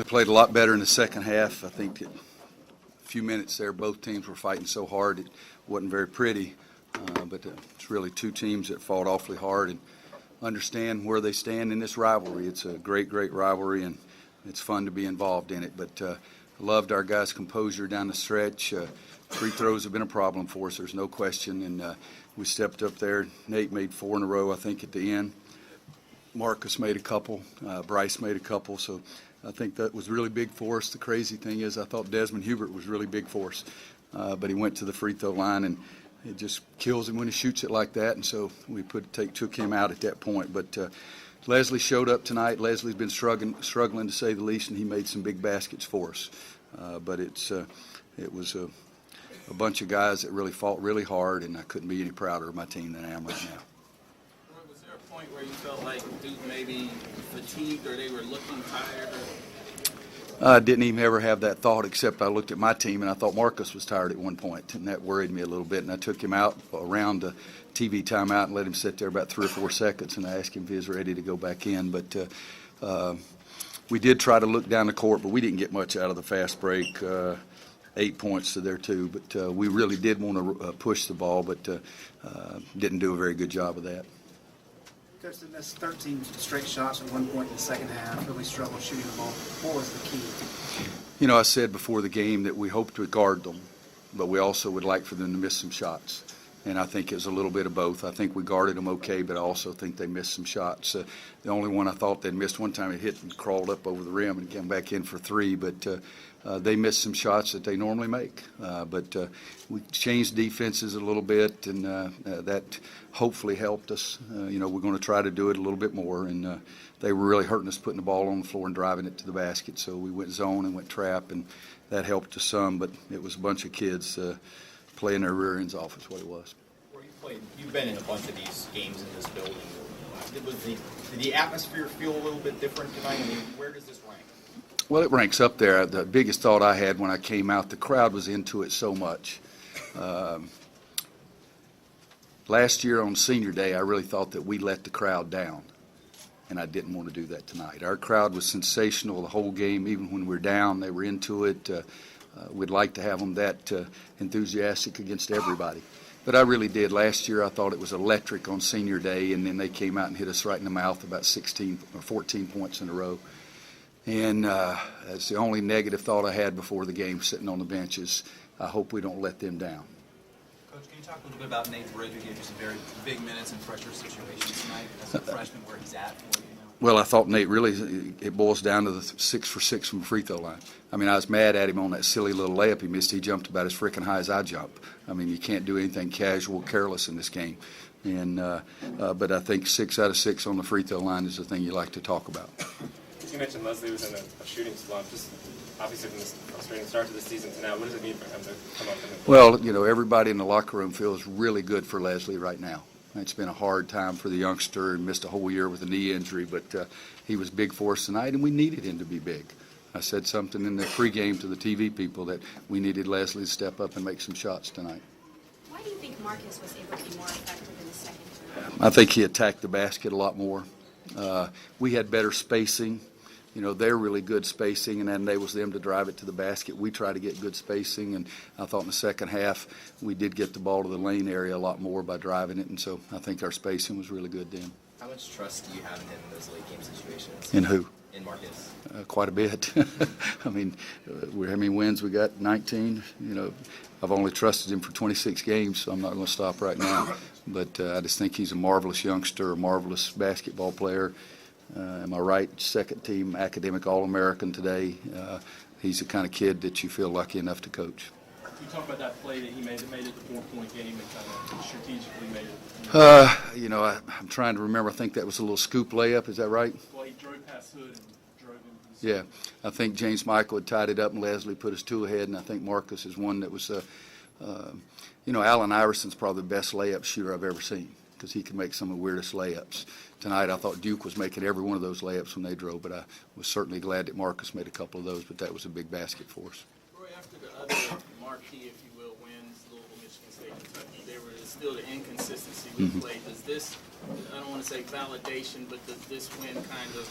Played a lot better in the second half. I think a few minutes there, both teams were fighting so hard it wasn't very pretty. But it's really two teams that fought awfully hard and understand where they stand in this rivalry. It's a great, great rivalry, and it's fun to be involved in it. But loved our guys' composure down the stretch. Free throws have been a problem for us, there's no question. And we stepped up there. Nate made 4 in a row, I think, at the end. Marcus made a couple. Bryce made a couple. So I think that was really big for us. The crazy thing is I thought Desmond Hubert was really big for us. But he went to the free throw line, and it just kills him when he shoots it like that. And so we took him out at that point. But Leslie showed up tonight. Leslie's been struggling to say the least, and he made some big baskets for us. But it was a bunch of guys that really fought really hard, and I couldn't be any prouder of my team than I am right now. Was there a point where you felt like Duke maybe fatigued or they were looking tired? I didn't even ever have that thought, except I looked at my team and I thought Marcus was tired at one point, and that worried me a little bit. And I took him out around the TV timeout and let him sit there about 3 or 4 seconds, and I asked him if he was ready to go back in. But we did try to look down the court, but we didn't get much out of the fast break. 8 points to their 2, but we really did want to push the ball, but didn't do a very good job of that. Coach, they missed 13 straight shots at one point in the second half, really struggled shooting the ball. What was the key? You know, I said before the game that we hoped to guard them, but we also would like for them to miss some shots. And I think it was a little bit of both. I think we guarded them okay, but I also think they missed some shots. The only one I thought they'd missed one time, it hit and crawled up over the rim and came back in for 3, but they missed some shots that they normally make. But we changed defenses a little bit, and that hopefully helped us. We're going to try to do it a little bit more, and they were really hurting us putting the ball on the floor and driving it to the basket. So we went zone and went trap, and that helped us some, but it was a bunch of kids playing their rear ends off is what it was. You've been in a bunch of these games in this building. Did the atmosphere feel a little bit different tonight? I mean, where does this rank? Well, it ranks up there. The biggest thought I had when I came out, the crowd was into it so much. Last year on Senior Day, I really thought that we let the crowd down, and I didn't want to do that tonight. Our crowd was sensational the whole game. Even when we were down, they were into it. We'd like to have them that enthusiastic against everybody. But I really did. Last year I thought it was electric on Senior Day, and then they came out and hit us right in the mouth about 16 or 14 points in a row. And that's the only negative thought I had before the game sitting on the bench is I hope we don't let them down. Coach, can you talk a little bit about Nate Bridge, who gave you some very big minutes in pressure situations tonight as a freshman, where he's at for you now? Well, I thought Nate really, it boils down to the 6 for 6 from the free throw line. I mean, I was mad at him on that silly little layup he missed. He jumped about as freaking high as I jump. I mean, you can't do anything casual, careless in this game. And but I think 6 out of 6 on the free throw line is the thing you like to talk about. You mentioned Leslie was in a shooting slump. Just obviously from this frustrating start to the season to now, what does it mean for him to come up in the Well, everybody in the locker room feels really good for Leslie right now. It's been a hard time for the youngster and missed a whole year with a knee injury, but he was big for us tonight, and we needed him to be big. I said something in the pregame to the TV people that we needed Leslie to step up and make some shots tonight. Why do you think Marcus was able to be more effective in the second term? I think he attacked the basket a lot more. We had better spacing. They're really good spacing, and that enables them to drive it to the basket. We try to get good spacing, and I thought in the second half we did get the ball to the lane area a lot more by driving it, and so I think our spacing was really good then. How much trust do you have in him in those late game situations? In who? In Marcus. Quite a bit. I mean, how many wins we got? 19. I've only trusted him for 26 games, so I'm not going to stop right now. But I just think he's a marvelous youngster, a marvelous basketball player. Am I right? Second team academic All-American today. He's the kind of kid that you feel lucky enough to coach. You talk about that play that he made it the 4-point game and kind of strategically made it. I'm trying to remember. I think that was a little scoop layup. Is that right? Well, he drove past Hood and drove him. Yeah. I think James Michael had tied it up and Leslie put his 2 ahead, and I think Marcus is one that was, Allen Iverson's probably the best layup shooter I've ever seen because he can make some of the weirdest layups. Tonight I thought Duke was making every one of those layups when they drove, but I was certainly glad that Marcus made a couple of those, but that was a big basket for us. Roy, after the other marquee, if you will, wins, Louisville, Michigan State, Kentucky, there was still the inconsistency with play. Does this, I don't want to say validation, but does this win kind of,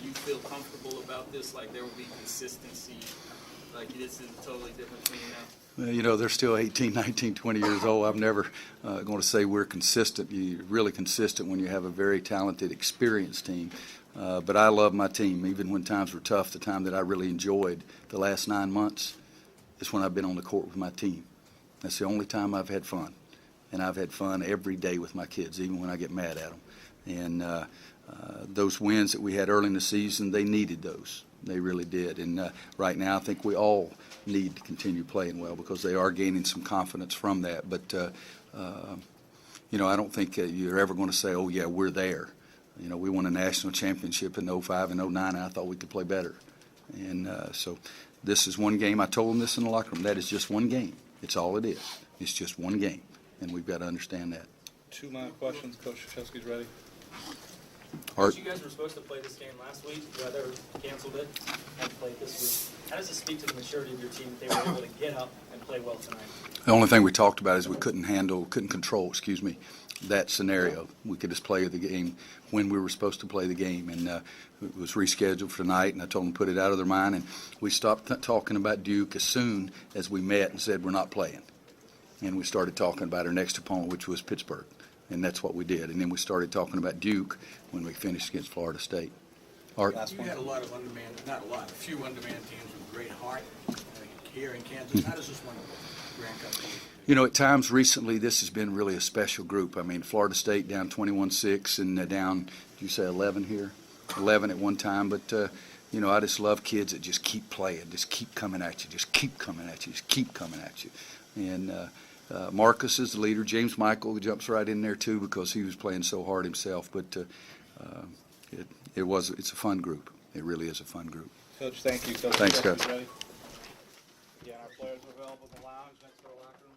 you feel comfortable about this? Like there will be consistency? Like this is a totally different team now? Well, you know, they're still 18, 19, 20 years old. I'm never going to say we're consistent. You're really consistent when you have a very talented, experienced team. But I love my team, even when times were tough. The time that I really enjoyed the last 9 months is when I've been on the court with my team. That's the only time I've had fun. And I've had fun every day with my kids, even when I get mad at them. And those wins that we had early in the season, they needed those. They really did. And right now I think we all need to continue playing well because they are gaining some confidence from that. But, you know, I don't think you're ever going to say, oh, yeah, we're there. You know, we won a national championship in 05 and 09, and I thought we could play better. And so this is one game. I told them this in the locker room. That is just one game. It's all it is. It's just one game, and we've got to understand that. 2 more questions. Coach Krzyzewski's ready. Art? You guys were supposed to play this game last week. Weather canceled it and played this week. How does it speak to the maturity of your team that they were able to get up and play well tonight? The only thing we talked about is we couldn't control, that scenario. We could just play the game when we were supposed to play the game, and it was rescheduled for tonight, and I told them to put it out of their mind, and we stopped talking about Duke as soon as we met and said we're not playing. And we started talking about our next opponent, which was Pittsburgh, and that's what we did. And then we started talking about Duke when we finished against Florida State. Art? You had a lot of a few undermanned teams with great heart here in Kansas. How does this one rank up? You know, at times recently, this has been really a special group. I mean, Florida State down 21-6 and down, did you say 11 here? 11 at one time. But, you know, I just love kids that just keep playing, just keep coming at you, just keep coming at you, just keep coming at you. And Marcus is the leader. James Michael jumps right in there, too, because he was playing so hard himself. But it's a fun group. It really is a fun group. Coach, thank you. Coach Thanks, Krzyzewski's Coach. ready. Yeah, our players are available in the lounge next to the locker room.